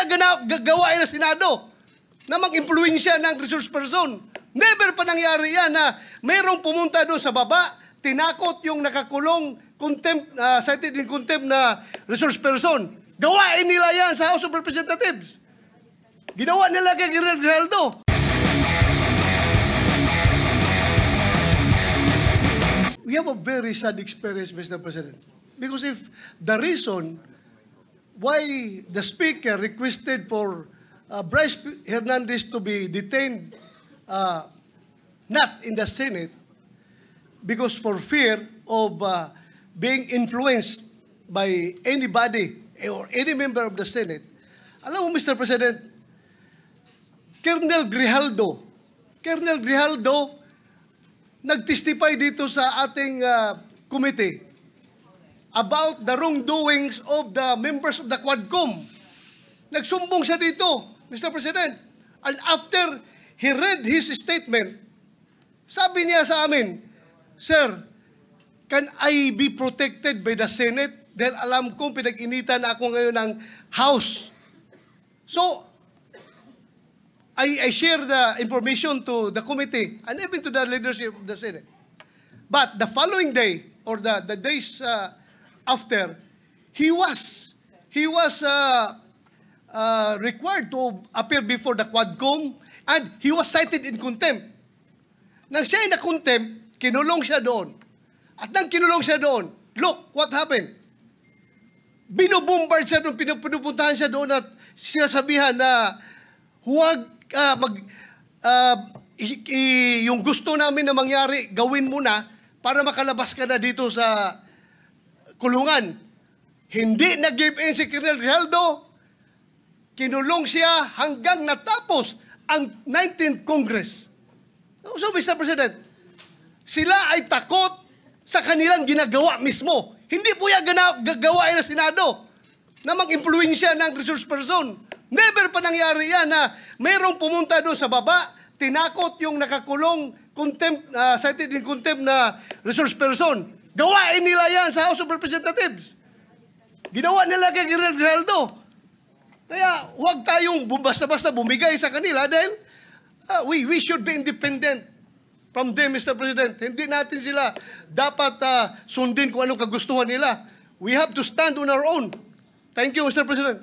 gawain ng Senado na mag-impluensya ng resource person. Never pa nangyari yan na mayroong pumunta doon sa baba, tinakot yung nakakulong, cited in contempt na resource person. Gawain nila yan sa House of Representatives. Ginawa nila kay Colonel Grijaldo. We have a very sad experience, Mr. President. Because if the reason why the Speaker requested for Bryce Hernandez to be detained not in the Senate because for fear of being influenced by anybody or any member of the Senate, alam mo, Mr. President, Colonel Grijaldo nag-testify dito sa ating committee about the wrongdoings of the members of the Quadcom. Nagsumbong siya dito, Mr. President. And after he read his statement, sabi niya sa amin, Sir, can I be protected by the Senate? Dahil alam kong pinag-initan ako ngayon ng House. So, I share the information to the committee and even to the leadership of the Senate. But the following day, or the days after, he was required to appear before the Quadcom and he was cited in contempt. Nang siya ay na-contempt, kinulong siya doon. At nang kinulong siya doon, look, what happened? Binubombard siya doon, pinupuntahan siya doon at sinasabihan na huwag yung gusto namin na mangyari, gawin mo na para makalabas ka na dito sa kulungan. Hindi nag-give in si Colonel Grijaldo. Kinulong siya hanggang natapos ang 19th Congress. So, Mr. President, sila ay takot sa kanilang ginagawa mismo. Hindi po yan gawain ng Senado na mag-impluensya ng resource person. Never pa nangyari yan na mayroong pumunta doon sa baba, tinakot yung nakakulong, cited in contempt na resource person. Gawain nila yan sa House of Representatives. Ginawa nila kay Colonel Grijaldo. Kaya huwag tayong basta-basta bumigay sa kanila dahil we should be independent from them, Mr. President. Hindi natin sila dapat sundin kung anong kagustuhan nila. We have to stand on our own. Thank you, Mr. President.